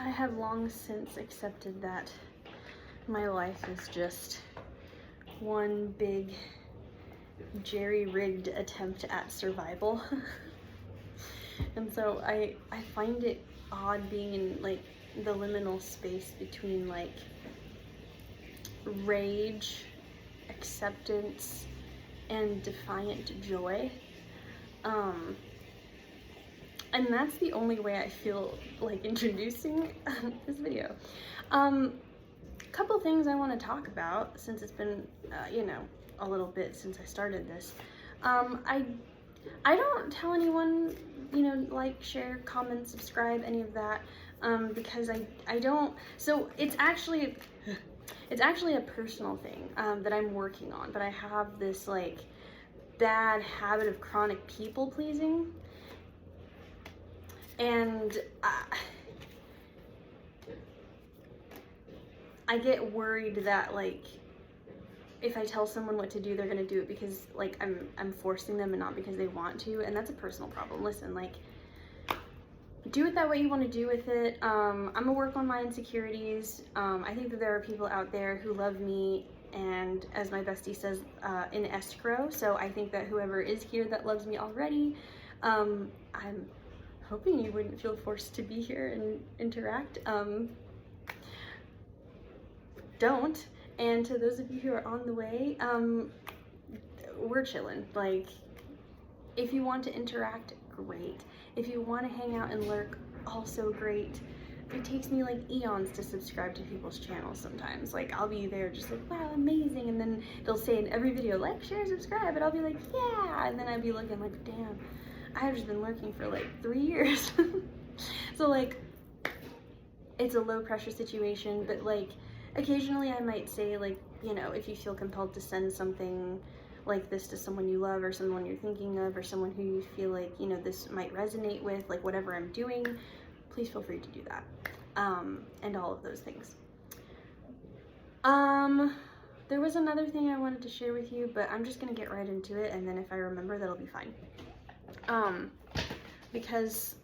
I have long since accepted that my life is just one big jerry-rigged attempt at survival. And so I find it odd being in like the liminal space between like rage, acceptance, and defiant joy. And that's the only way I feel like introducing this video. Couple things I want to talk about since it's been, you know, a little bit since I started this. I don't tell anyone, you know, like, share, comment, subscribe, any of that, because I don't. So it's actually a personal thing that I'm working on, but I have this like bad habit of chronic people pleasing, and I get worried that like if I tell someone what to do, they're gonna do it because like I'm forcing them and not because they want to, and that's a personal problem. Listen, like, do with that what you want to do with it. I'm gonna work on my insecurities. I think that there are people out there who love me, and as my bestie says, in escrow. So I think that whoever is here that loves me already, I'm hoping you wouldn't feel forced to be here and interact. Don't. And to those of you who are on the way, we're chilling. Like, if you want to interact, great. If you want to hang out and lurk, also great. It takes me like eons to subscribe to people's channels sometimes. Like, I'll be there just like, wow, amazing, and then they'll say in every video, like, share, subscribe, and I'll be like, yeah, and then I'd be looking like, damn, I've just been lurking for like 3 years. So like, it's a low pressure situation, but like, occasionally I might say, like, you know, if you feel compelled to send something like this to someone you love or someone you're thinking of or someone who you feel like, you know, this might resonate with, like whatever I'm doing, please feel free to do that. And all of those things. There was another thing I wanted to share with you, but I'm just gonna get right into it, and then if I remember, that'll be fine. Because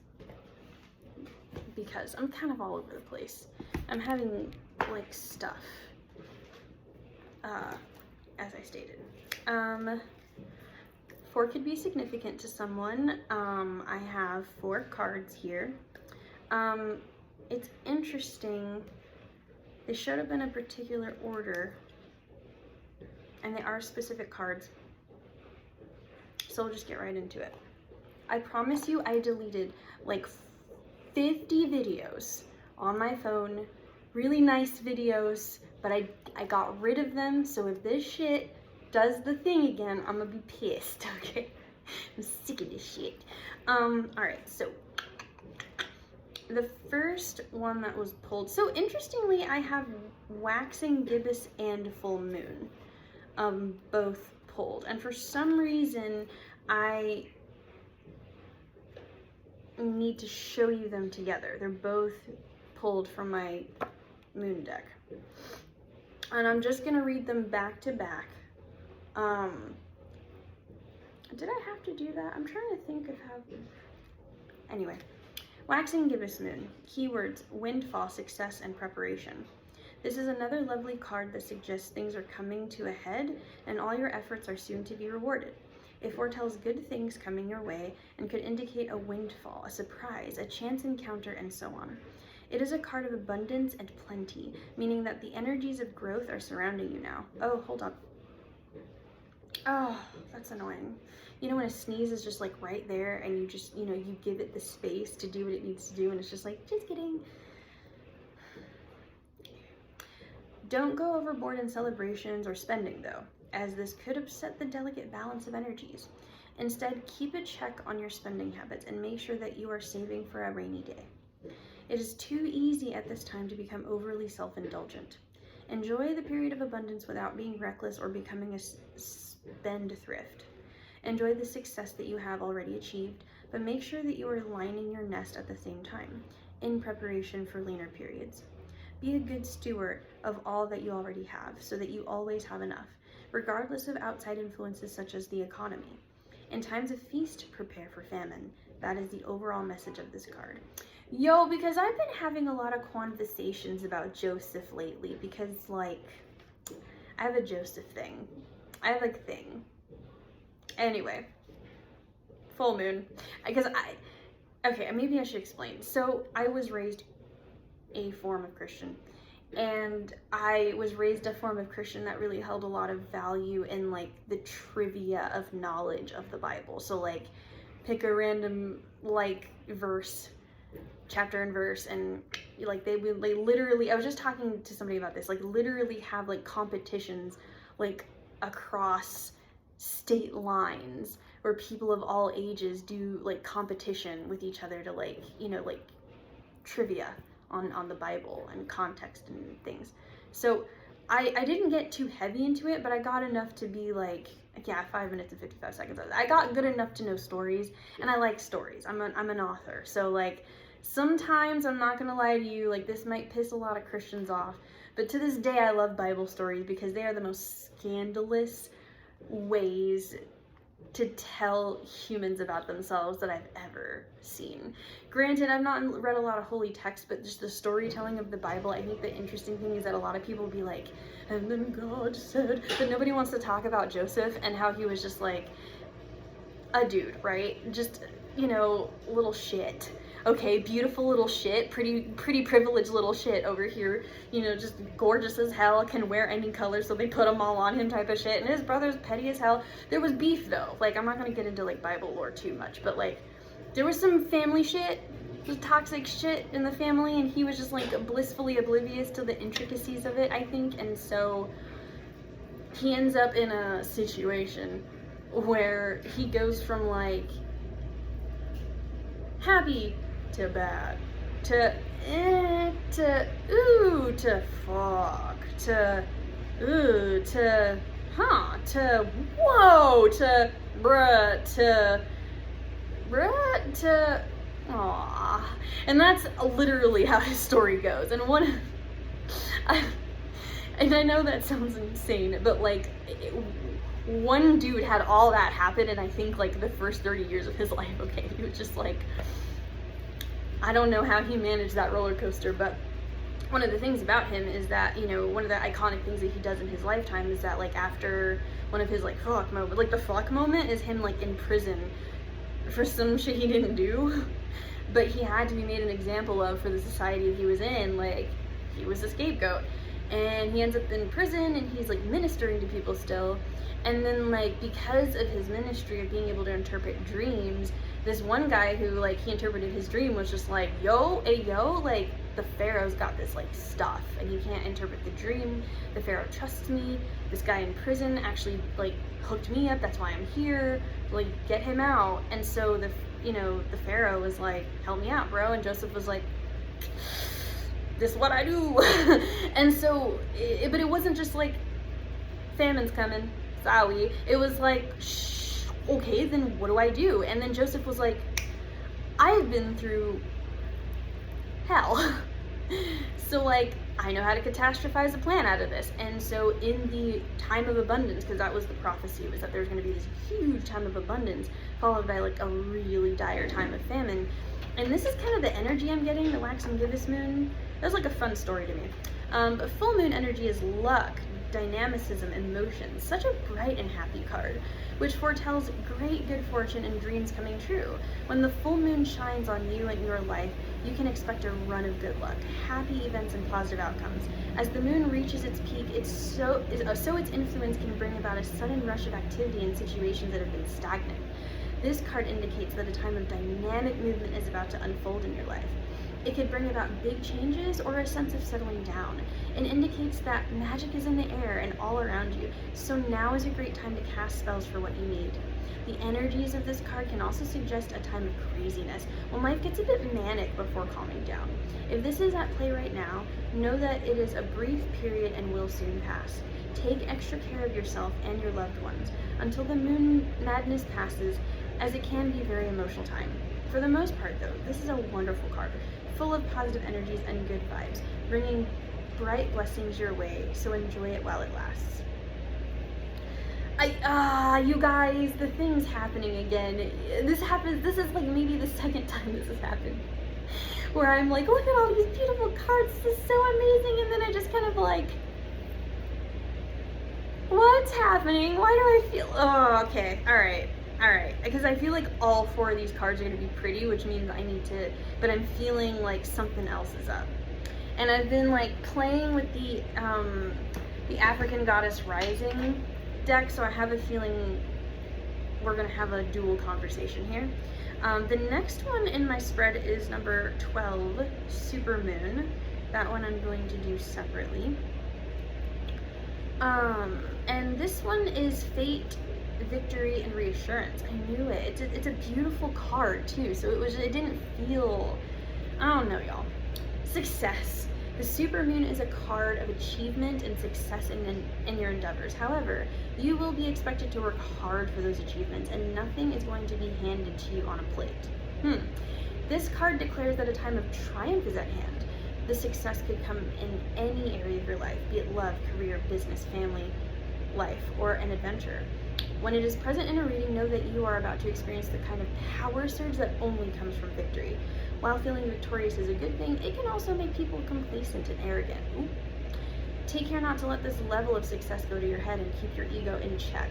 I'm kind of all over the place. I'm having like stuff, as I stated. 4 could be significant to someone. I have 4 cards here. It's interesting. They showed up in a particular order, and they are specific cards. So we'll just get right into it. I promise you, I deleted like 50 videos on my phone, really nice videos, but I got rid of them. So if this shit does the thing again, I'm gonna be pissed, okay? I'm sick of this shit. Alright, so the first one that was pulled, so interestingly, I have waxing gibbous and full moon, both pulled, and for some reason, I need to show you them together. They're both pulled from my moon deck, and I'm just gonna read them back to back. Did I have to do that? I'm trying to think of how. Anyway, waxing gibbous moon, keywords: windfall, success, and preparation. This is another lovely card that suggests things are coming to a head and all your efforts are soon to be rewarded. It foretells good things coming your way and could indicate a windfall, a surprise, a chance encounter, and so on. It is a card of abundance and plenty, meaning that the energies of growth are surrounding you now. Oh, hold on. Oh, that's annoying. You know when a sneeze is just like right there and you just, you know, you give it the space to do what it needs to do and it's just like, just kidding. Don't go overboard in celebrations or spending though, as this could upset the delicate balance of energies. Instead, keep a check on your spending habits and make sure that you are saving for a rainy day. It is too easy at this time to become overly self-indulgent. Enjoy the period of abundance without being reckless or becoming a spendthrift. Enjoy the success that you have already achieved, but make sure that you are lining your nest at the same time, in preparation for leaner periods. Be a good steward of all that you already have, so that you always have enough, regardless of outside influences such as the economy. In times of feast, prepare for famine. That is the overall message of this card. Yo, because I've been having a lot of conversations about Joseph lately because, like, I have a Joseph thing. I have a thing. Anyway, full moon. Because okay, maybe I should explain. So, I was raised a form of Christian. And I was raised a form of Christian that really held a lot of value in, like, the trivia of knowledge of the Bible. So, like, pick a random, like, verse, chapter and verse, and like they literally, I was just talking to somebody about this, like literally have like competitions like across state lines where people of all ages do like competition with each other to like, you know, like trivia on the Bible and context and things. So I didn't get too heavy into it, but I got enough to be like, yeah, 5 minutes and 55 seconds. I got good enough to know stories, and I like stories. I'm an author, so like sometimes, I'm not gonna lie to you, like this might piss a lot of Christians off, but to this day I love Bible stories because they are the most scandalous ways to tell humans about themselves that I've ever seen. Granted, I've not read a lot of holy text, but just the storytelling of the Bible, I think the interesting thing is that a lot of people will be like, and then God said, but nobody wants to talk about Joseph and how he was just like a dude, right? Just, you know, little shit. Okay, beautiful little shit, pretty privileged little shit over here, you know, just gorgeous as hell, can wear any color, so they put them all on him type of shit, and his brother's petty as hell. There was beef, though. Like, I'm not gonna get into, like, Bible lore too much, but, like, there was some family shit, just toxic shit in the family, and he was just, like, blissfully oblivious to the intricacies of it, I think, and so he ends up in a situation where he goes from, like, happy to bad, to ooh, to fuck, to ooh, to huh, to whoa, to bruh, to aw. And that's literally how his story goes. And and I know that sounds insane, but like one dude had all that happen, and I think like the first 30 years of his life, okay, he was just like, I don't know how he managed that roller coaster, but one of the things about him is that, you know, one of the iconic things that he does in his lifetime is that, like, after one of his, like, fuck moment, like, the fuck moment is him, like, in prison for some shit he didn't do, but he had to be made an example of for the society he was in. Like, he was a scapegoat, and he ends up in prison, and he's, like, ministering to people still, and then, like, because of his ministry of being able to interpret dreams, this one guy who, like, he interpreted his dream was just like, yo, hey, yo, like, the Pharaoh's got this, like, stuff, and he can't interpret the dream. The Pharaoh trusts me. This guy in prison actually, like, hooked me up. That's why I'm here. Like, get him out. And so, the Pharaoh was like, help me out, bro. And Joseph was like, this is what I do. And so, but it wasn't just like, famine's coming, sorry. It was like, shh. Okay, then what do I do? And then Joseph was like, I've been through hell. So, like, I know how to catastrophize a plan out of this. And so in the time of abundance, because that was the prophecy, was that there was going to be this huge time of abundance, followed by, like, a really dire time of famine. And this is kind of the energy I'm getting, the wax and gibbous moon. That was, like, a fun story to me. But full moon energy is luck, dynamicism, and motion. Such a bright and happy card, which foretells great good fortune and dreams coming true. When the full moon shines on you and your life, you can expect a run of good luck, happy events, and positive outcomes. As the moon reaches its peak, so its influence can bring about a sudden rush of activity in situations that have been stagnant. This card indicates that a time of dynamic movement is about to unfold in your life. It could bring about big changes or a sense of settling down, and indicates that magic is in the air and all around you, so now is a great time to cast spells for what you need. The energies of this card can also suggest a time of craziness, when life gets a bit manic before calming down. If this is at play right now, know that it is a brief period and will soon pass. Take extra care of yourself and your loved ones until the moon madness passes, as it can be a very emotional time. For the most part, though, this is a wonderful card, full of positive energies and good vibes, bringing bright blessings your way, so enjoy it while it lasts. You guys, the thing's happening again. This is like maybe the second time this has happened. where I'm like, look at all these beautiful cards, this is so amazing, and then I just kind of like, what's happening? Why do I feel, oh, okay, all right, because I feel like all 4 of these cards are going to be pretty, which means I need to, but I'm feeling like something else is up. And I've been like playing with the African Goddess Rising deck, so I have a feeling we're going to have a dual conversation here. The next one in my spread is number 12, Super Moon. That one I'm going to do separately. And this one is Fate, Victory, and Reassurance. I knew it. It's a beautiful card too, so it didn't feel, I don't know, y'all. Success. The Super Moon is a card of achievement and success in your endeavors. However, you will be expected to work hard for those achievements, and nothing is going to be handed to you on a plate. This card declares that a time of triumph is at hand. The success could come in any area of your life, be it love, career, business, family, life, or an adventure. When it is present in a reading, know that you are about to experience the kind of power surge that only comes from victory. While feeling victorious is a good thing, it can also make people complacent and arrogant. Ooh. Take care not to let this level of success go to your head and keep your ego in check.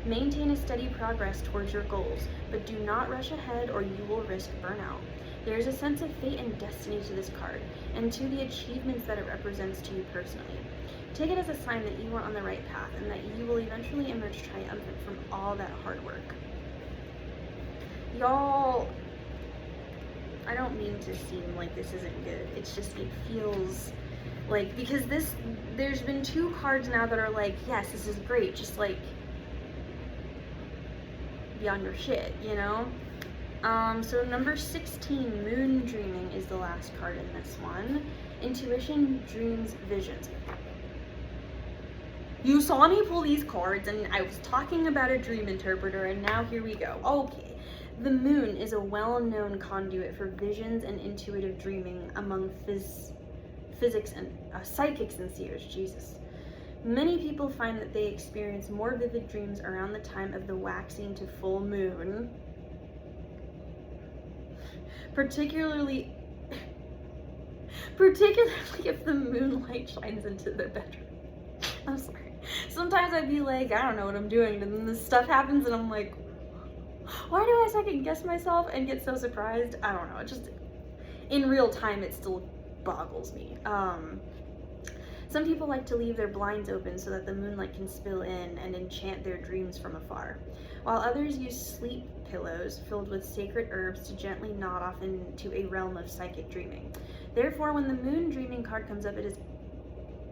Maintain a steady progress towards your goals, but do not rush ahead or you will risk burnout. There is a sense of fate and destiny to this card, and to the achievements that it represents to you personally. Take it as a sign that you are on the right path and that you will eventually emerge triumphant from all that hard work. Y'all, I don't mean to seem like this isn't good. It's just, it feels like, because there's been 2 cards now that are like, yes, this is great, just like, be on your shit, you know? So number 16, Moon Dreaming, is the last card in this one. Intuition, dreams, visions. You saw me pull these cards and I was talking about a dream interpreter, and now here we go. Okay. The moon is a well-known conduit for visions and intuitive dreaming among psychics and seers. Jesus. Many people find that they experience more vivid dreams around the time of the waxing to full moon, particularly if the moonlight shines into their bedroom. I'm sorry. Sometimes I'd be like, I don't know what I'm doing, and then this stuff happens and I'm like, why do I second guess myself and get so surprised? I don't know. It just, in real time, it still boggles me. Some people like to leave their blinds open so that the moonlight can spill in and enchant their dreams from afar, while others use sleep pillows filled with sacred herbs to gently nod off into a realm of psychic dreaming. Therefore, when the moon dreaming card comes up, it is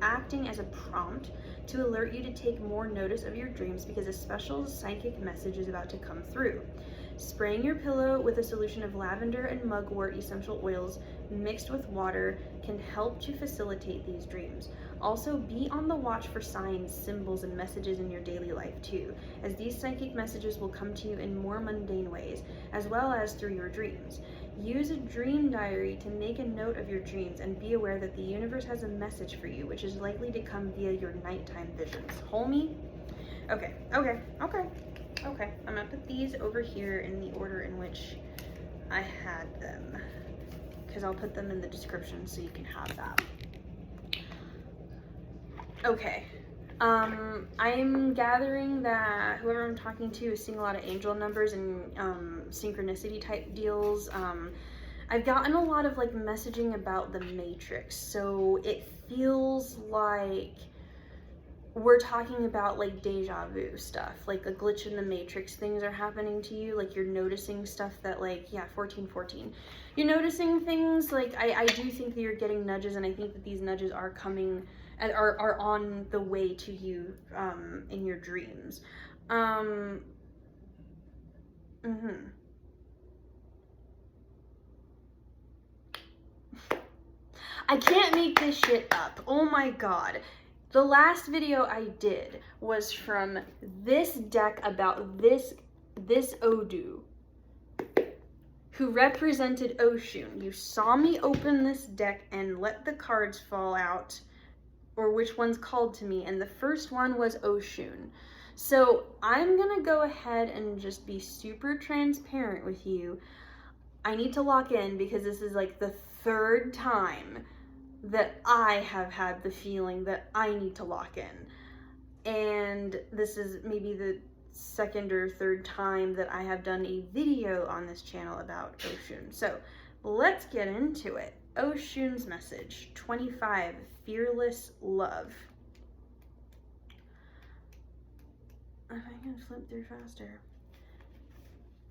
acting as a prompt to alert you to take more notice of your dreams, because a special psychic message is about to come through. Spraying your pillow with a solution of lavender and mugwort essential oils mixed with water can help to facilitate these dreams. Also, be on the watch for signs, symbols, and messages in your daily life too, as these psychic messages will come to you in more mundane ways, as well as through your dreams. Use a dream diary to make a note of your dreams, and be aware that the universe has a message for you, which is likely to come via your nighttime visions. Homie? Okay. I'm gonna put these over here in the order in which I had them, because I'll put them in the description so you can have that. Okay. I'm gathering that whoever I'm talking to is seeing a lot of angel numbers and synchronicity type deals. I've gotten a lot of like messaging about the Matrix, so it feels like we're talking about like deja vu stuff, like a glitch in the Matrix. Things are happening to you, like you're noticing stuff that, like, yeah, 1414. You're noticing things, like, I do think that you're getting nudges, and I think that these nudges are coming, are on the way to you in your dreams. I can't make this shit up. Oh my god. The last video I did was from this deck about this Odu who represented OSHUN. You saw me open this deck and let the cards fall out, or which ones called to me, and the first one was OSHUN. So I'm gonna go ahead and just be super transparent with you. I need to lock in because this is like the third time that I have had the feeling that I need to lock in. And this is maybe the second or third time that I have done a video on this channel about OSHUN. So let's get into it. OSHUN's message 25, fearless love. If I can flip through faster.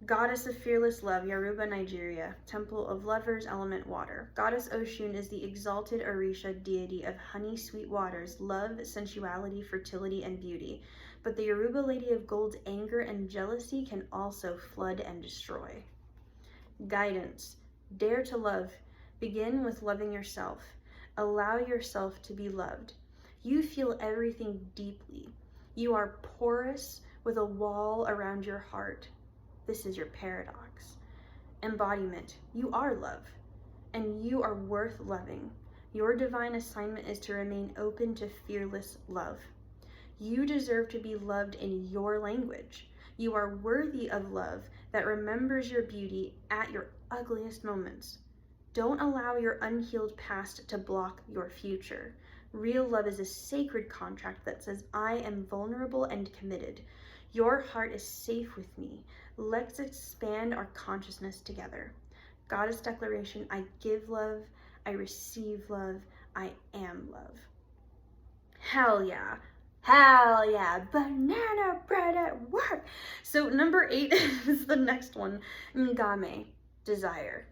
Goddess of fearless love, Yoruba, Nigeria. Temple of lovers, element water. Goddess Oshun is the exalted Orisha deity of honey, sweet waters, love, sensuality, fertility, and beauty. But the Yoruba Lady of Gold's anger and jealousy can also flood and destroy. Guidance. Dare to love. Begin with loving yourself. Allow yourself to be loved. You feel everything deeply. You are porous with a wall around your heart. This is your paradox. Embodiment. You are love, and you are worth loving. Your divine assignment is to remain open to fearless love. You deserve to be loved in your language. You are worthy of love that remembers your beauty at your ugliest moments. Don't allow your unhealed past to block your future. Real love is a sacred contract that says, I am vulnerable and committed. Your heart is safe with me. Let's expand our consciousness together. Goddess declaration, I give love, I receive love, I am love. Hell yeah. Hell yeah. Banana bread at work. So number 8 is the next one. Ngame, desire.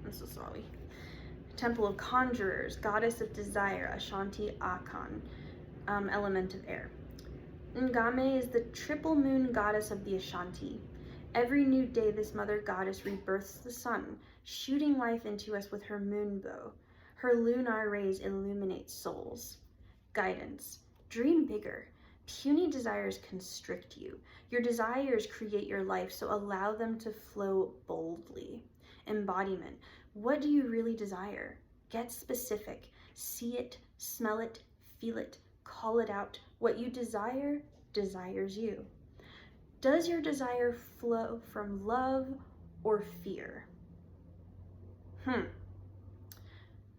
I'm so sorry. Temple of Conjurers, Goddess of Desire, Ashanti Akan, element of air. Ngame is the triple moon goddess of the Ashanti. Every new day, this mother goddess rebirths the sun, shooting life into us with her moon bow. Her lunar rays illuminate souls. Guidance. Dream bigger. Puny desires constrict you. Your desires create your life, so allow them to flow boldly. Embodiment. What do you really desire? Get specific. See it, smell it, feel it, call it out. What you desire desires you. Does your desire flow from love or fear?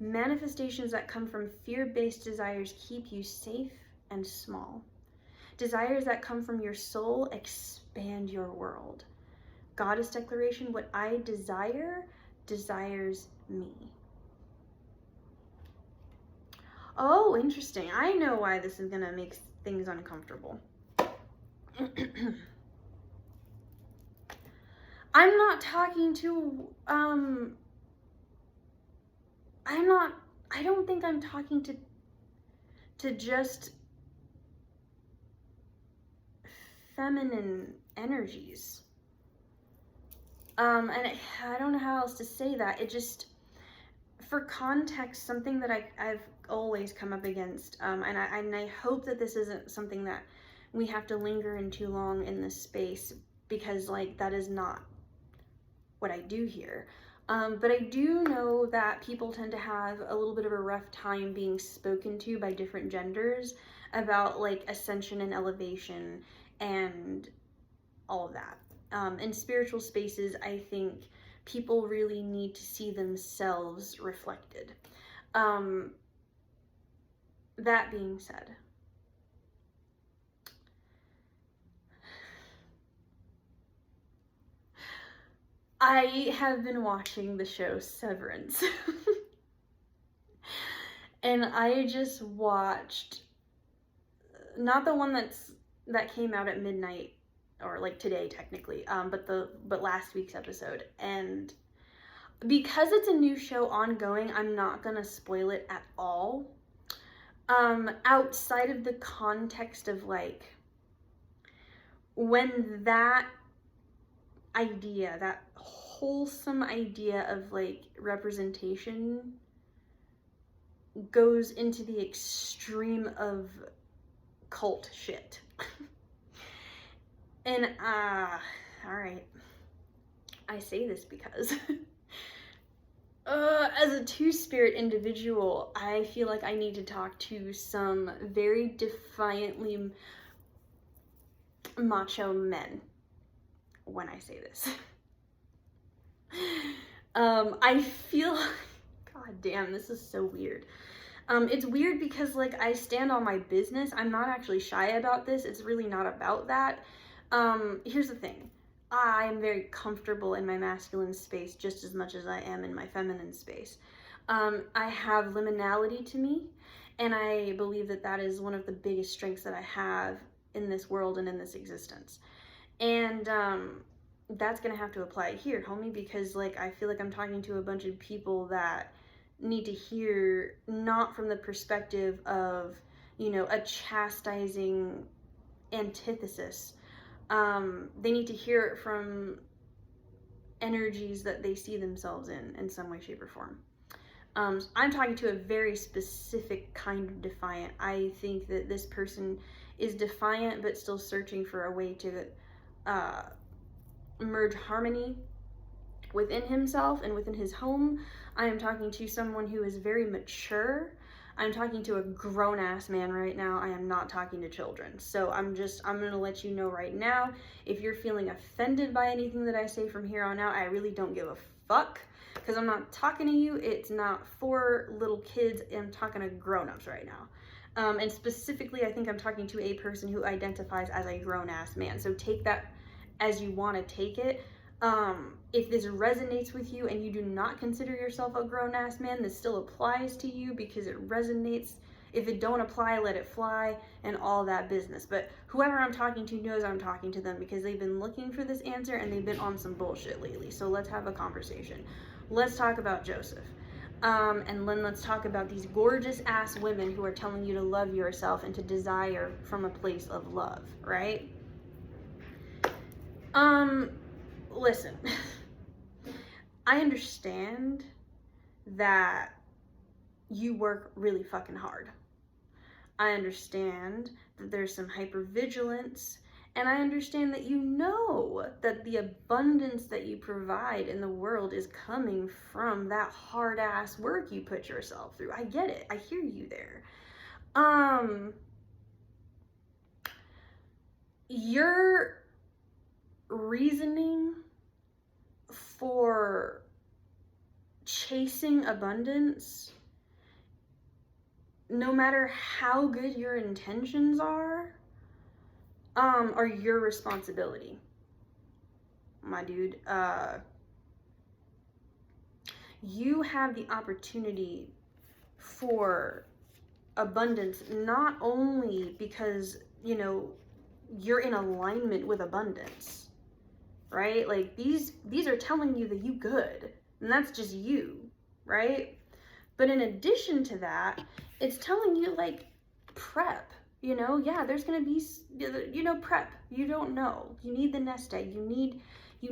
Manifestations that come from fear-based desires keep you safe and small. Desires that come from your soul expand your world. Goddess declaration, what I desire desires me. Oh, interesting. I know why this is gonna make things uncomfortable. I'm not talking to, I don't think I'm talking to just feminine energies. And I don't know how else to say that. It just, for context, something that I've always come up against, and I hope that this isn't something that we have to linger in too long in this space, because like that is not what I do here. But I do know that people tend to have a little bit of a rough time being spoken to by different genders about like ascension and elevation and all of that. In spiritual spaces, I think people really need to see themselves reflected. That being said, I have been watching the show Severance. And I just watched, not the one that came out at midnight, or like today technically, but last week's episode. And because it's a new show ongoing, I'm not gonna spoil it at all. Outside of the context of like, when that idea, that wholesome idea of like representation goes into the extreme of cult shit. And all right, I say this because as a two-spirit individual, I feel like I need to talk to some very defiantly macho men when I say this. I feel, god damn, this is so weird. It's weird because, like, I stand on my business. I'm not actually shy about this. It's really not about that. Here's the thing. I'm very comfortable in my masculine space just as much as I am in my feminine space. I have liminality to me, and I believe that that is one of the biggest strengths that I have in this world and in this existence. And that's gonna have to apply here, homie, because, like, I feel like I'm talking to a bunch of people that need to hear not from the perspective of, you know, a chastising antithesis. They need to hear it from energies that they see themselves in some way, shape, or form. I'm talking to a very specific kind of defiant. I think that this person is defiant but still searching for a way to merge harmony within himself and within his home. I am talking to someone who is very mature. I'm talking to a grown-ass man right now. I am not talking to children. So I'm gonna let you know right now, if you're feeling offended by anything that I say from here on out, I really don't give a fuck, because I'm not talking to you. It's not for little kids. I'm talking to grown-ups right now. And specifically, I think I'm talking to a person who identifies as a grown-ass man. So take that as you want to take it. If this resonates with you and you do not consider yourself a grown-ass man, this still applies to you because it resonates. If it don't apply, let it fly, and all that business. But whoever I'm talking to knows I'm talking to them because they've been looking for this answer and they've been on some bullshit lately. So let's have a conversation. Let's talk about Joseph. And then let's talk about these gorgeous ass women who are telling you to love yourself and to desire from a place of love, right? Listen, I understand that you work really fucking hard. I understand that there's some hypervigilance, and I understand that you know that the abundance that you provide in the world is coming from that hard ass work you put yourself through. I get it. I hear you there. Your reasoning for chasing abundance, no matter how good your intentions are your responsibility, my dude. You have the opportunity for abundance, not only because, you know, you're in alignment with abundance, right? Like, these are telling you that you good, and that's just you, right? But in addition to that, it's telling you, like, prep, you know? Yeah, there's gonna be, you know, prep. You don't know. You need the nest egg. You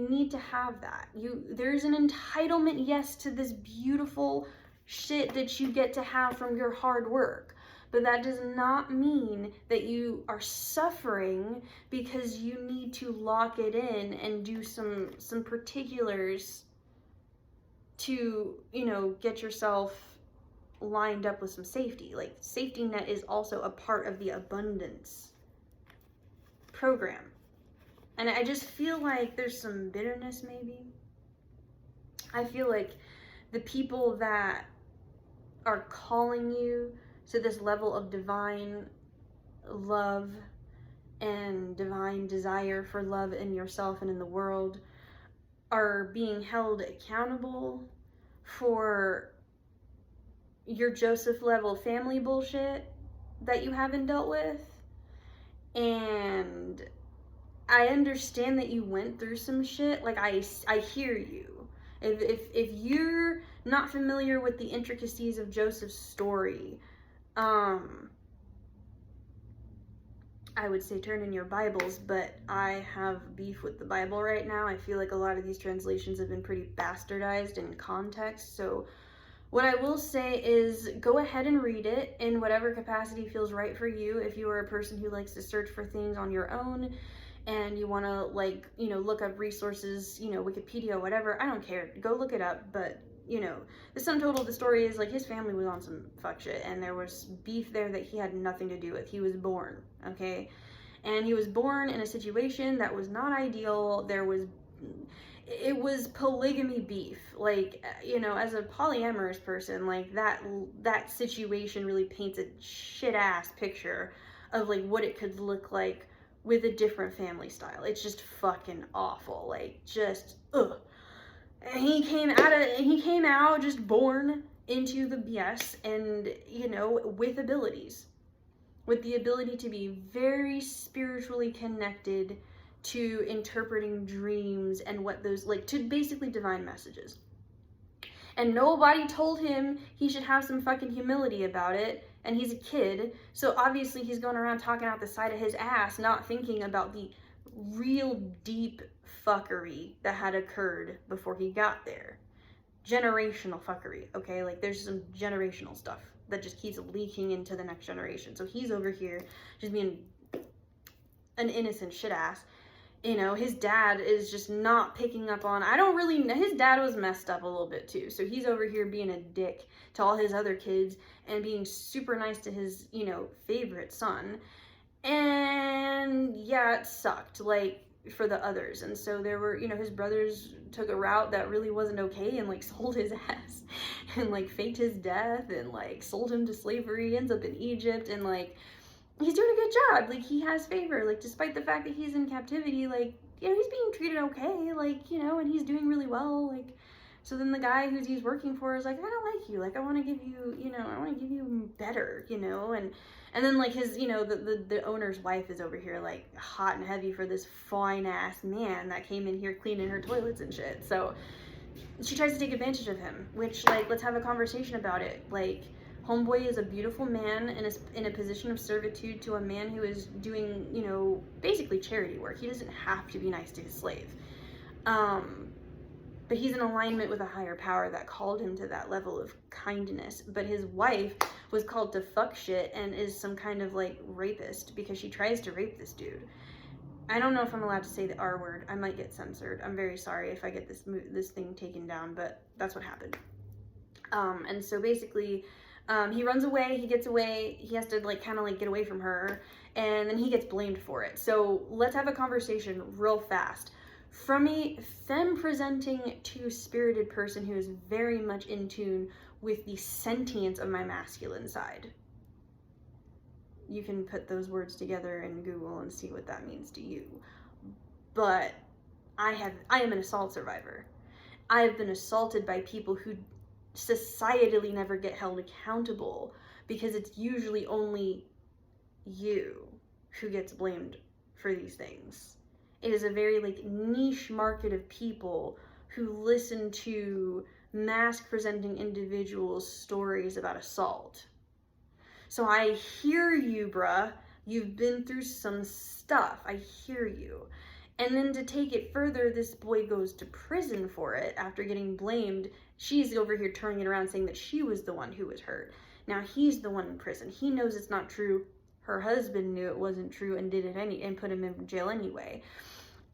need to have that. There's an entitlement, yes, to this beautiful shit that you get to have from your hard work. But that does not mean that you are suffering because you need to lock it in and do some particulars to, you know, get yourself lined up with some safety. Like, safety net is also a part of the abundance program. And I just feel like there's some bitterness, maybe. I feel like the people that are calling you to this level of divine love and divine desire for love in yourself and in the world are being held accountable for your Joseph level family bullshit that you haven't dealt with. And I understand that you went through some shit. Like, I hear you. If you're not familiar with the intricacies of Joseph's story, I would say turn in your Bibles, but I have beef with the Bible right now. I feel like a lot of these translations have been pretty bastardized in context. So what I will say is go ahead and read it in whatever capacity feels right for you. If you are a person who likes to search for things on your own and you want to, like, you know, look up resources, you know, Wikipedia, whatever, I don't care. Go look it up. But, you know, the sum total of the story is, like, his family was on some fuck shit, and there was beef there that he had nothing to do with. He was born, okay? And he was born in a situation that was not ideal. It was polygamy beef. Like, you know, as a polyamorous person, like that situation really paints a shit ass picture of like what it could look like with a different family style. It's just fucking awful. Like, just ugh. And he came out just born into the BS, and, you know, with abilities, with the ability to be very spiritually connected to interpreting dreams and what those, like, to basically divine messages. And nobody told him he should have some fucking humility about it, and he's a kid, so obviously he's going around talking out the side of his ass, not thinking about the real deep fuckery that had occurred before he got there. Generational fuckery, okay? Like, there's some generational stuff that just keeps leaking into the next generation. So he's over here just being an innocent shit ass. You know, his dad is just not picking up on, I don't really know, his dad was messed up a little bit too. So he's over here being a dick to all his other kids and being super nice to his, you know, favorite son. And yeah, it sucked, like, for the others. And so there were, you know, his brothers took a route that really wasn't okay and like sold his ass and like faked his death and like sold him to slavery. He ends up in Egypt, and like, he's doing a good job. Like, he has favor, like, despite the fact that he's in captivity, like, you know, he's being treated okay, like, you know, and he's doing really well. Like, so then the guy who he's working for is like, I don't like you, like, I want to give you, you know, I want to give you better, you know. And then like his, you know, the owner's wife is over here like hot and heavy for this fine ass man that came in here cleaning her toilets and shit. So she tries to take advantage of him, which, like, let's have a conversation about it. Like, homeboy is a beautiful man in a position of servitude to a man who is doing, you know, basically charity work. He doesn't have to be nice to his slave. But he's in alignment with a higher power that called him to that level of kindness. But his wife was called to fuck shit and is some kind of like rapist because she tries to rape this dude. I don't know if I'm allowed to say the R word. I might get censored. I'm very sorry if I get this thing taken down, but that's what happened. And so basically, he runs away, he gets away, he has to like kind of like get away from her, and then he gets blamed for it. So let's have a conversation real fast. From a femme-presenting to spirited person who is very much in tune with the sentience of my masculine side. You can put those words together in Google and see what that means to you. But I am an assault survivor. I have been assaulted by people who societally never get held accountable because it's usually only you who gets blamed for these things. It is a very like niche market of people who listen to mask presenting individuals' stories about assault. So I hear you, bruh. You've been through some stuff. I hear you. And then to take it further, this boy goes to prison for it after getting blamed. She's over here turning it around saying that she was the one who was hurt. Now he's the one in prison. He knows it's not true. Her husband knew it wasn't true and did it and put him in jail anyway.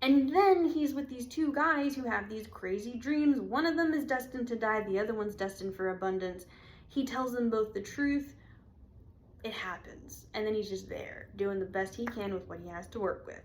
And then he's with these two guys who have these crazy dreams. One of them is destined to die. The other one's destined for abundance. He tells them both the truth. It happens. And then he's just there doing the best he can with what he has to work with.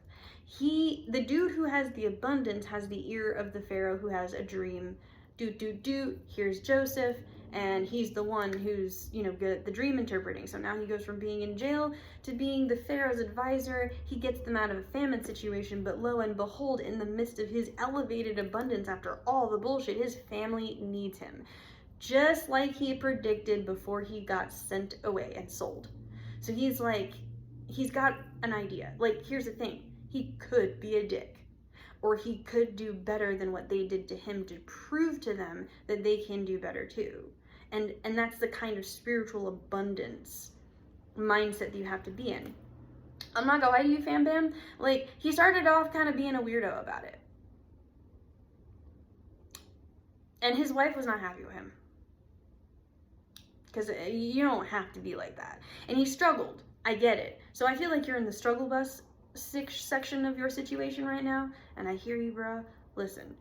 The dude who has the abundance has the ear of the Pharaoh who has a dream. Here's Joseph, and he's the one who's, you know, good at the dream interpreting. So now he goes from being in jail to being the Pharaoh's advisor. He gets them out of a famine situation, but lo and behold, in the midst of his elevated abundance after all the bullshit, his family needs him. Just like he predicted before he got sent away and sold. So he's like, he's got an idea. Like, here's the thing. He could be a dick. Or he could do better than what they did to him to prove to them that they can do better too. And that's the kind of spiritual abundance mindset that you have to be in. I'm not gonna lie to you, fam bam. Like, he started off kind of being a weirdo about it. And his wife was not happy with him. Because you don't have to be like that. And he struggled. I get it. So I feel like you're in the struggle bus section of your situation right now, and I hear you, bruh. Listen,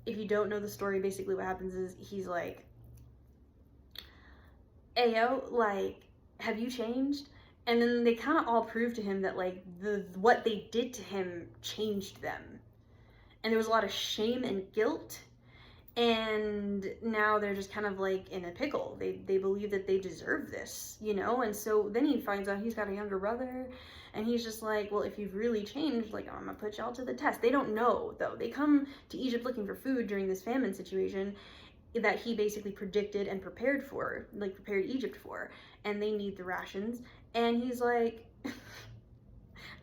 if you don't know the story, basically what happens is he's like, "Ayo, like, have you changed?" And then they kind of all proved to him that like what they did to him changed them. And there was a lot of shame and guilt. And now they're just kind of like in a pickle. They believe that they deserve this, you know? And so then he finds out he's got a younger brother, and he's just like, well, if you've really changed, like, I'm gonna put y'all to the test. They don't know, though. They come to Egypt looking for food during this famine situation that he basically predicted and prepared for, like prepared Egypt for, and they need the rations. And he's like,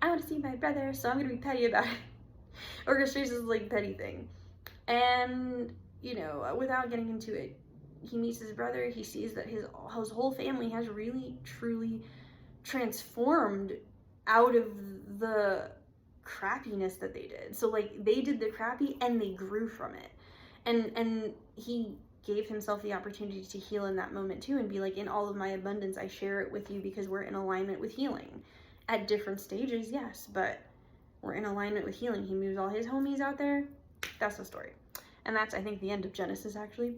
I want to see my brother, so I'm gonna be petty about it. Orchestrates this like petty thing. And, you know, without getting into it, he meets his brother. He sees that his whole family has really, truly transformed out of the crappiness that they did. So, like, they did the crappy and they grew from it. And he gave himself the opportunity to heal in that moment, too, and be like, in all of my abundance, I share it with you because we're in alignment with healing. At different stages, yes, but we're in alignment with healing. He moves all his homies out there. That's the story. And that's, I think, the end of Genesis, actually.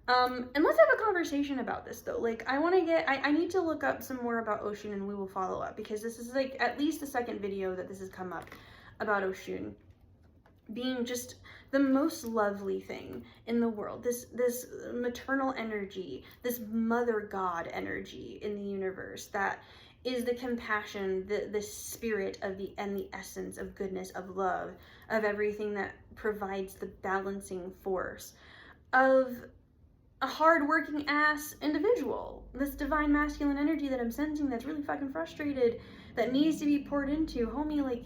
And let's have a conversation about this, though. Like, I need to look up some more about OSHUN, and we will follow up, because this is, like, at least the second video that this has come up about OSHUN being just the most lovely thing in the world. This maternal energy, this mother god energy in the universe that is the compassion, the spirit of the essence of goodness, of love, of everything that provides the balancing force of a hard-working ass individual. This divine masculine energy that I'm sensing that's really fucking frustrated, that needs to be poured into. Homie, like,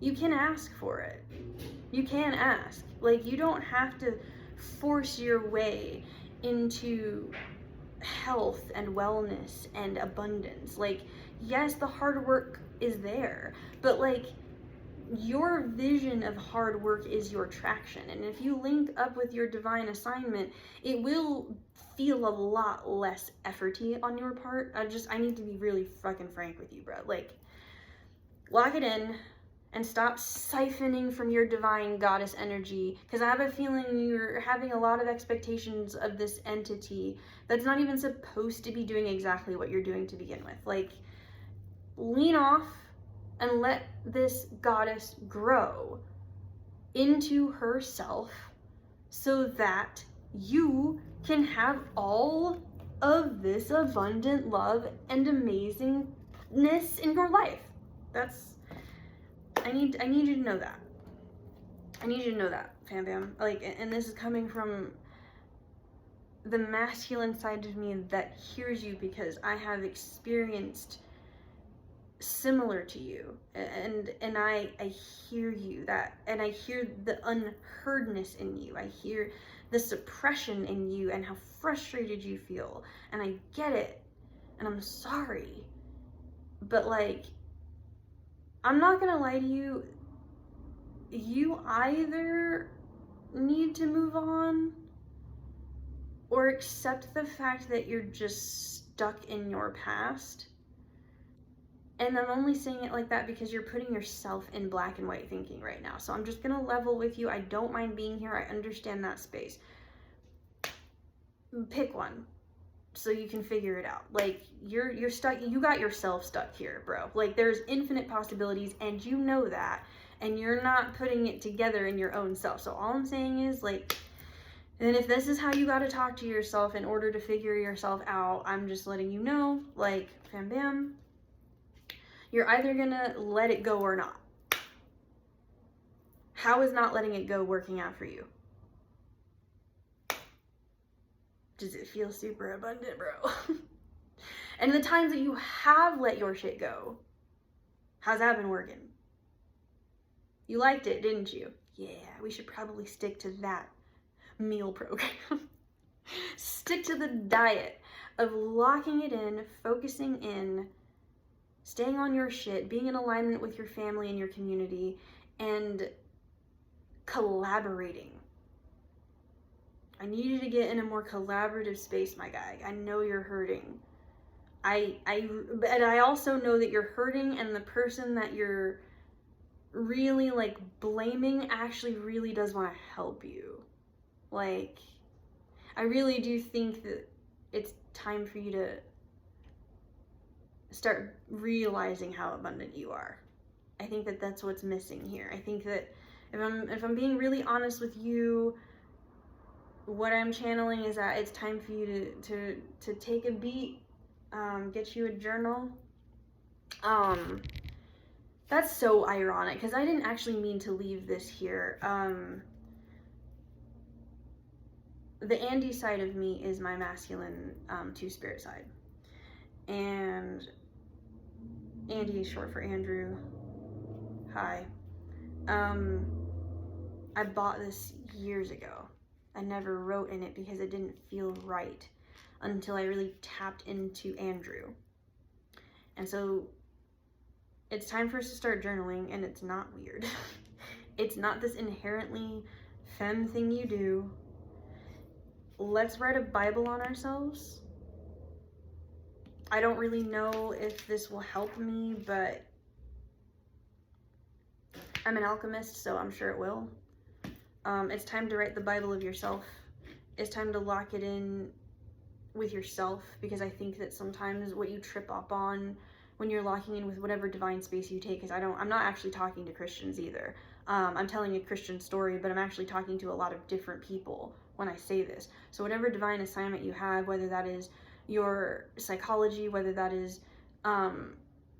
you can ask for it. You can ask. Like, you don't have to force your way into health and wellness and abundance. Like, yes, the hard work is there, but like, your vision of hard work is your traction. And if you link up with your divine assignment, it will feel a lot less efforty on your part. I need to be really fucking frank with you, bro. Like, lock it in and stop siphoning from your divine goddess energy, because I have a feeling you're having a lot of expectations of this entity that's not even supposed to be doing exactly what you're doing to begin with. Like, lean off and let this goddess grow into herself so that you can have all of this abundant love and amazingness in your life. I need you to know that. I need you to know that, fam bam. Like, and this is coming from the masculine side of me that hears you, because I have experienced similar to you, and I hear you, that, and I hear the unheardness in you. I hear the suppression in you and how frustrated you feel, and I get it, and I'm sorry, but like, I'm not gonna lie to you, you either need to move on or accept the fact that you're just stuck in your past. And I'm only saying it like that because you're putting yourself in black and white thinking right now. So I'm just gonna level with you. I don't mind being here. I understand that space. Pick one so you can figure it out. Like, you're stuck. You got yourself stuck here, bro. Like, there's infinite possibilities, and you know that, and you're not putting it together in your own self. So all I'm saying is, like, and if this is how you got to talk to yourself in order to figure yourself out, I'm just letting you know, like, fam bam, you're either gonna let it go or not. How is not letting it go working out for you? Does it feel super abundant, bro? And the times that you have let your shit go, how's that been working? You liked it, didn't you? Yeah, we should probably stick to that meal program. Stick to the diet of locking it in, focusing in, staying on your shit, being in alignment with your family and your community, and collaborating. I need you to get in a more collaborative space, my guy. I know you're hurting. And I also know that you're hurting, and the person that you're really like blaming actually really does want to help you. Like, I really do think that it's time for you to start realizing how abundant you are. I think that that's what's missing here. I think that if I'm being really honest with you, what I'm channeling is that it's time for you to take a beat, get you a journal. That's so ironic because I didn't actually mean to leave this here. The Andy side of me is my masculine two-spirit side. And Andy is short for Andrew. Hi. I bought this years ago. I never wrote in it because it didn't feel right until I really tapped into Andrew. And so it's time for us to start journaling, and it's not weird. It's not this inherently femme thing you do. Let's write a Bible on ourselves. I don't really know if this will help me, but I'm an alchemist, so I'm sure it will. It's time to write the Bible of yourself. It's time to lock it in with yourself, because I think that sometimes what you trip up on when you're locking in with whatever divine space you take, because I'm not actually talking to Christians either. I'm telling a Christian story, but I'm actually talking to a lot of different people when I say this. So whatever divine assignment you have, whether that is your psychology, whether that is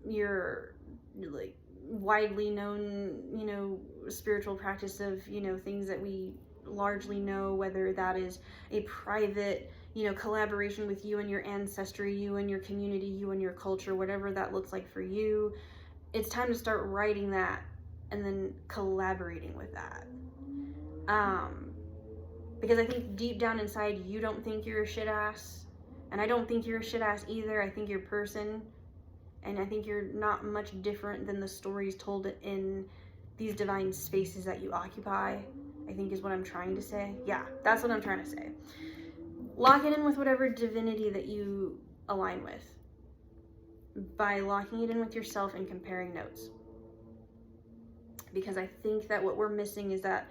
your like widely known, spiritual practice of, things that we largely know, whether that is a private, collaboration with you and your ancestry, you and your community, you and your culture, whatever that looks like for you, it's time to start writing that and then collaborating with that. Because I think deep down inside, you don't think you're a shit ass, and I don't think you're a shit ass either. I think you're a person, and I think you're not much different than the stories told in these divine spaces that you occupy, I think is what I'm trying to say. Yeah, that's what I'm trying to say. Lock it in with whatever divinity that you align with by locking it in with yourself and comparing notes. Because I think that what we're missing is that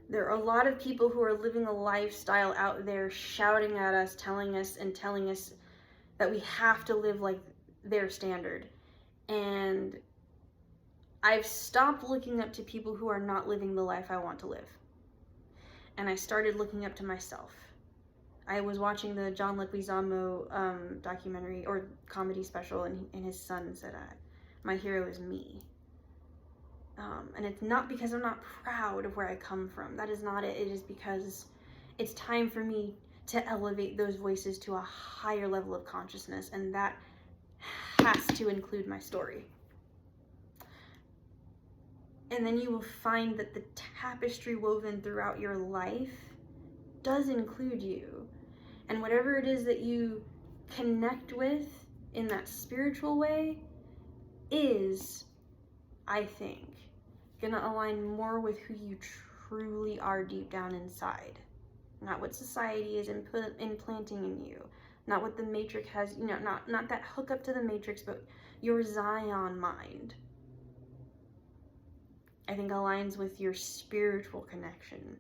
there are a lot of people who are living a lifestyle out there shouting at us, telling us that we have to live like their standard. And I've stopped looking up to people who are not living the life I want to live. And I started looking up to myself. I was watching the John Leguizamo documentary or comedy special, and his son said, my hero is me. And it's not because I'm not proud of where I come from. That is not it. It is because it's time for me to elevate those voices to a higher level of consciousness, and that has to include my story. And then you will find that the tapestry woven throughout your life does include you. And whatever it is that you connect with in that spiritual way is, I think, gonna align more with who you truly are deep down inside. Not what society is implanting in you. Not what the Matrix has, not that hookup to the Matrix, but your Zion mind. I think aligns with your spiritual connection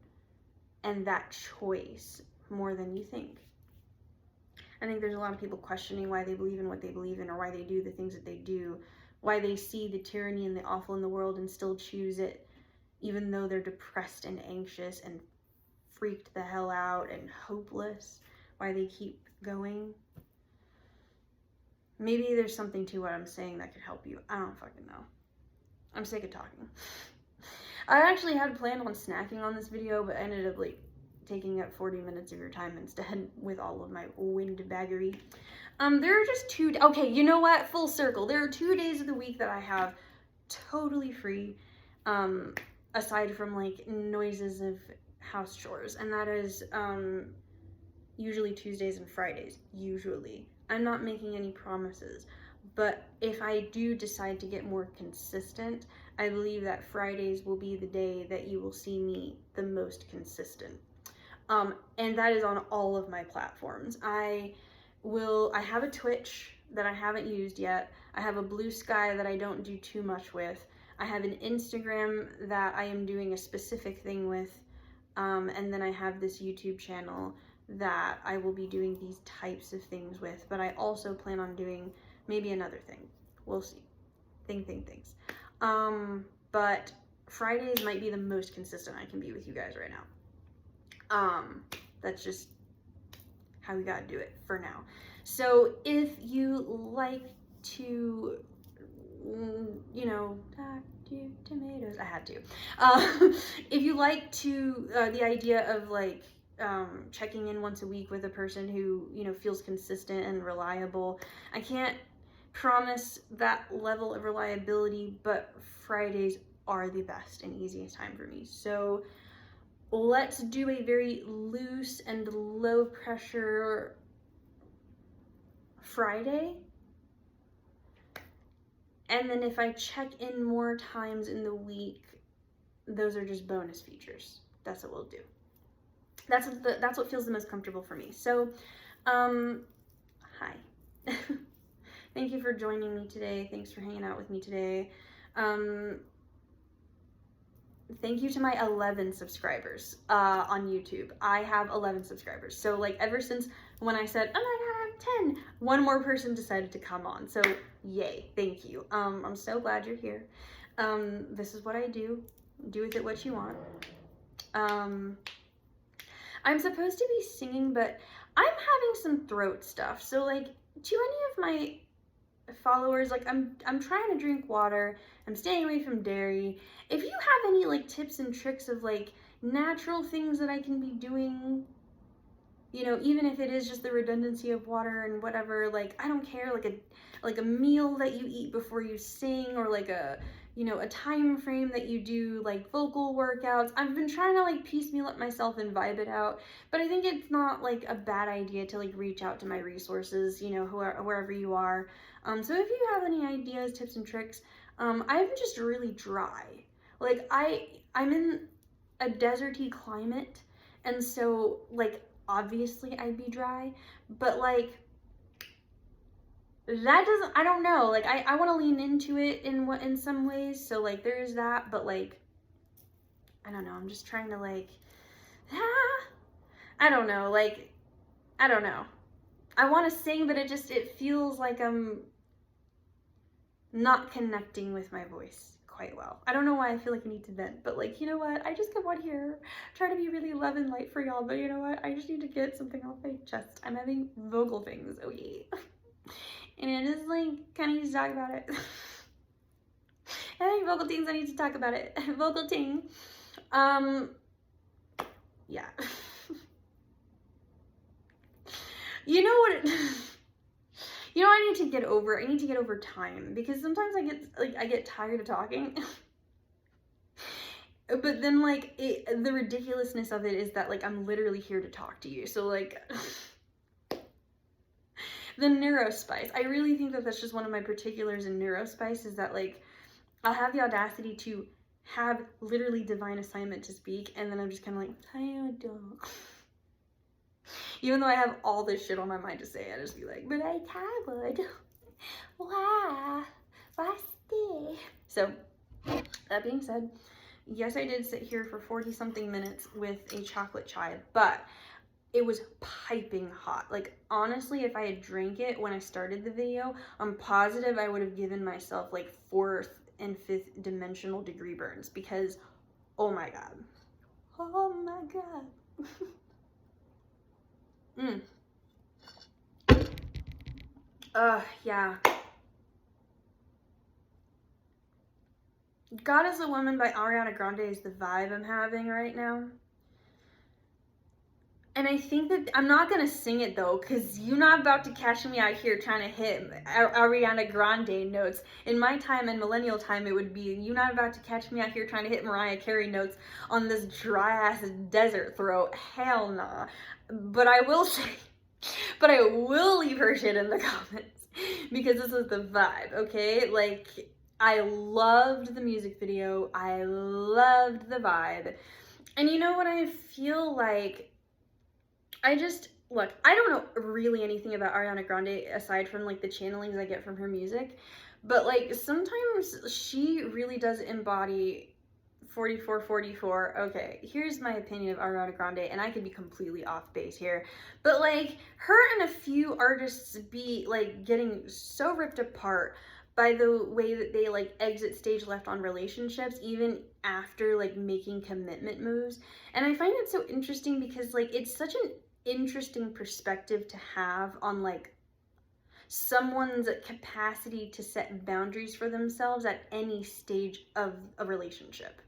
and that choice more than you think. I think there's a lot of people questioning why they believe in what they believe in, or why they do the things that they do, why they see the tyranny and the awful in the world and still choose it, even though they're depressed and anxious and freaked the hell out and hopeless, why they keep going. Maybe there's something to what I'm saying that could help you. I don't fucking know. I'm sick of talking. I actually had planned on snacking on this video, but I ended up taking up 40 minutes of your time instead with all of my windbaggery. There are just okay, you know what? Full circle. There are 2 days of the week that I have totally free, aside from noises of house chores, and that is usually Tuesdays and Fridays. Usually. I'm not making any promises, but if I do decide to get more consistent, I believe that Fridays will be the day that you will see me the most consistent. And that is on all of my platforms. I have a Twitch that I haven't used yet. I have a Blue Sky that I don't do too much with. I have an Instagram that I am doing a specific thing with. And then I have this YouTube channel that I will be doing these types of things with. But I also plan on doing maybe another thing. We'll see. Things. But Fridays might be the most consistent I can be with you guys right now. That's just how we gotta do it for now. So if you like to, you know, tomatoes, I had to. If you like to, the idea of like checking in once a week with a person who, you know, feels consistent and reliable, I can't promise that level of reliability, but Fridays are the best and easiest time for me. So let's do a very loose and low pressure Friday. And then if I check in more times in the week, those are just bonus features. That's what we'll do. That's what feels the most comfortable for me. So, hi. Thank you for joining me today. Thanks for hanging out with me today. Thank you to my 11 subscribers on YouTube. I have 11 subscribers. So like ever since when I said, oh my God, I have 10, one more person decided to come on. So yay, thank you. I'm so glad you're here. This is what I do. Do with it what you want. I'm supposed to be singing, but I'm having some throat stuff. So like to any of my followers, like I'm trying to drink water, I'm staying away from dairy. If you have any like tips and tricks of like natural things that I can be doing, you know, even if it is just the redundancy of water and whatever, like I don't care, like a meal that you eat before you sing, or like a, you know, a time frame that you do like vocal workouts. I've been trying to like piecemeal it myself and vibe it out, but I think it's not like a bad idea to like reach out to my resources, you know, wherever you are. So if you have any ideas, tips and tricks, I'm just really dry. Like I'm in a deserty climate, and so like obviously I'd be dry, but like that doesn't, I don't know, like I want to lean into it in some ways, so like there is that, but like I don't know, I'm just trying to like I don't know, like I don't know, I want to sing, but it feels like I'm not connecting with my voice quite well. I don't know why I feel like I need to vent, but like, you know what, I just come on here, try to be really love and light for y'all, but you know what, I just need to get something off my chest. I'm having vocal things, oh yeah. And I just like kind of need to talk about it. I think vocal things, I need to talk about it. Vocal ting. Yeah. You know what? You know, I need to get over. I need to get over time, because sometimes I get tired of talking. But then like the ridiculousness of it is that like I'm literally here to talk to you. So like. The neurospice. I really think that that's just one of my particulars in neurospice, is that like I'll have the audacity to have literally divine assignment to speak, and then I'm just kind of like, I don't. Even though I have all this shit on my mind to say, I just be like, but I would. Why stay? So that being said, yes, I did sit here for 40 something minutes with a chocolate chai, but it was piping hot. Like honestly, if I had drank it when I started the video, I'm positive I would have given myself like 4th and 5th dimensional degree burns, because oh my god. Oh my god. Yeah. God is a Woman by Ariana Grande is the vibe I'm having right now. And I think that I'm not gonna sing it though, because you're not about to catch me out here trying to hit Ariana Grande notes. In my time and millennial time, it would be, you're not about to catch me out here trying to hit Mariah Carey notes on this dry ass desert throat. Hell nah. But I will say, but I will leave her shit in the comments, because this is the vibe, okay? Like, I loved the music video. I loved the vibe. And you know what I feel like? Look, I don't know really anything about Ariana Grande aside from like the channelings I get from her music, but like sometimes she really does embody 4444. Okay, here's my opinion of Ariana Grande, and I could be completely off base here, but like her and a few artists be like getting so ripped apart by the way that they like exit stage left on relationships even after like making commitment moves. And I find it so interesting because like it's such an interesting perspective to have on like someone's capacity to set boundaries for themselves at any stage of a relationship.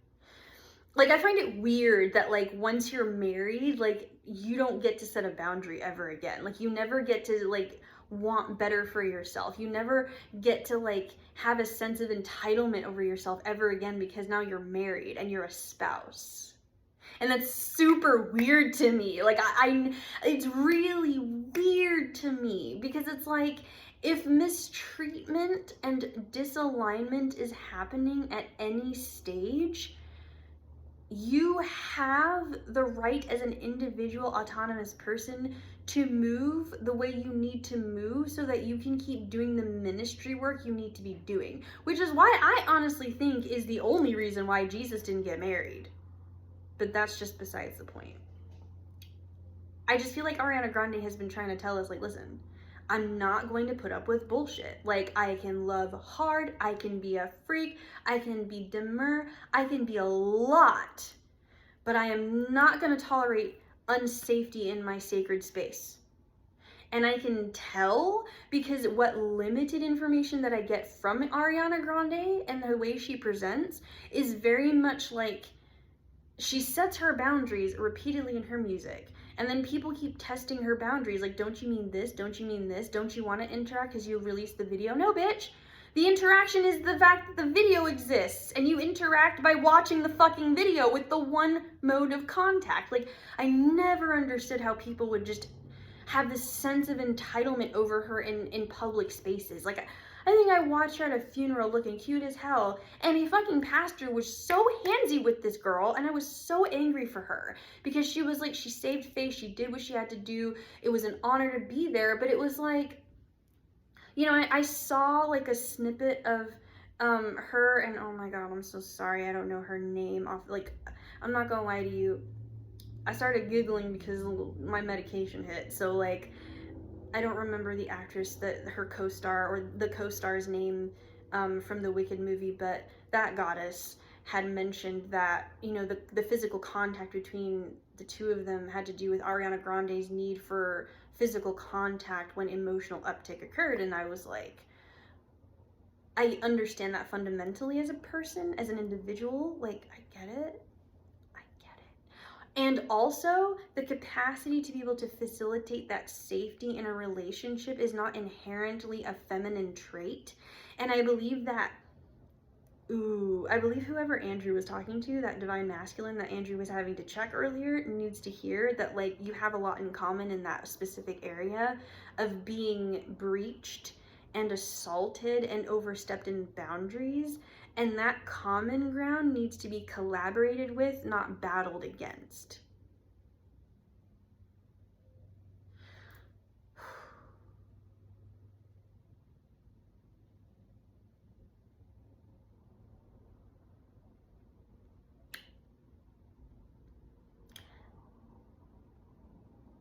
Like I find it weird that like once you're married, like you don't get to set a boundary ever again. Like you never get to like want better for yourself. You never get to like have a sense of entitlement over yourself ever again because now you're married and you're a spouse. And that's super weird to me. Like it's really weird to me because it's like if mistreatment and disalignment is happening at any stage, you have the right as an individual autonomous person to move the way you need to move so that you can keep doing the ministry work you need to be doing, which is why I honestly think is the only reason why Jesus didn't get married. But that's just besides the point. I just feel like Ariana Grande has been trying to tell us, like, listen, I'm not going to put up with bullshit. Like, I can love hard, I can be a freak, I can be demure, I can be a lot, but I am not going to tolerate unsafety in my sacred space. And I can tell because what limited information that I get from Ariana Grande and the way she presents is very much like she sets her boundaries repeatedly in her music. And then people keep testing her boundaries. Like, don't you mean this? Don't you mean this? Don't you want to interact because you released the video? No, bitch. The interaction is the fact that the video exists and you interact by watching the fucking video with the one mode of contact. Like, I never understood how people would just have this sense of entitlement over her in public spaces. Like, I think I watched her at a funeral looking cute as hell, and a fucking pastor was so handsy with this girl, and I was so angry for her because she was like, she saved face, she did what she had to do, it was an honor to be there, but it was like, you know, I saw like a snippet of her, and oh my god, I'm so sorry, I don't know her name off, like, I'm not gonna lie to you, I started giggling because my medication hit, so like, I don't remember the actress that her co-star or the co-star's name from the Wicked movie, but that goddess had mentioned that, you know, the physical contact between the two of them had to do with Ariana Grande's need for physical contact when emotional uptick occurred. And I was like, I understand that fundamentally as a person, as an individual, like, I get it. And also, the capacity to be able to facilitate that safety in a relationship is not inherently a feminine trait. And I believe that, I believe whoever Andrew was talking to, that divine masculine that Andrew was having to check earlier, needs to hear that, like, you have a lot in common in that specific area of being breached and assaulted and overstepped in boundaries. And that common ground needs to be collaborated with, not battled against.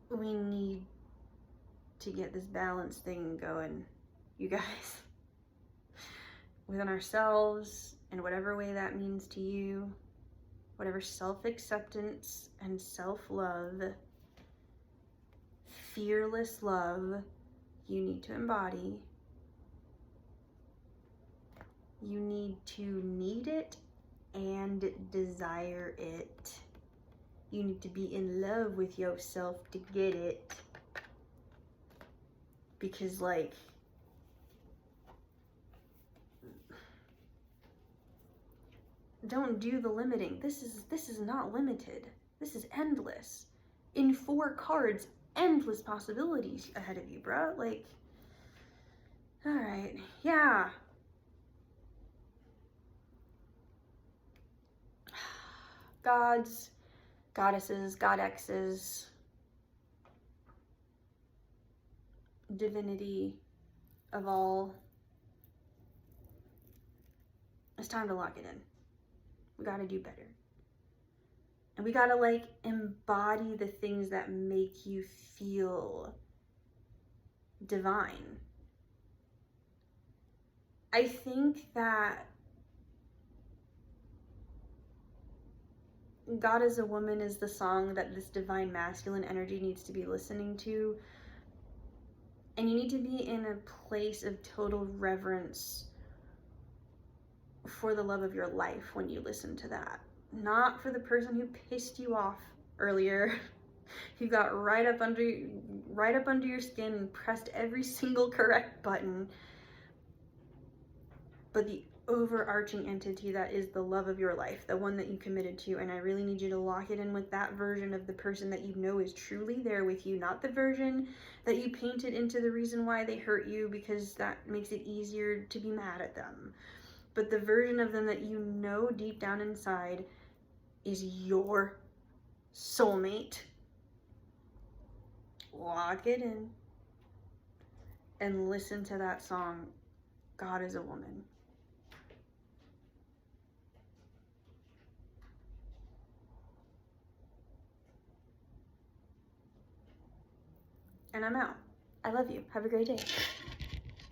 We need to get this balance thing going, you guys. Within ourselves, in whatever way that means to you, whatever self-acceptance and self-love, fearless love you need to embody. You need to need it and desire it. You need to be in love with yourself to get it. Because, like, don't do the limiting. This is not limited. This is endless. In 4 cards, endless possibilities ahead of you, bro. Like, all right, yeah. Gods, goddesses, godexes, divinity of all. It's time to lock it in. We gotta do better. And we gotta like embody the things that make you feel divine. I think that God as a Woman is the song that this divine masculine energy needs to be listening to. And you need to be in a place of total reverence for the love of your life when you listen to that. Not for the person who pissed you off earlier, who got right up under your skin and pressed every single correct button, but the overarching entity that is the love of your life, the one that you committed to. And I really need you to lock it in with that version of the person that you know is truly there with you, not the version that you painted into the reason why they hurt you because that makes it easier to be mad at them, but the version of them that you know deep down inside is your soulmate. Lock it in and listen to that song, God is a Woman. And I'm out. I love you. Have a great day.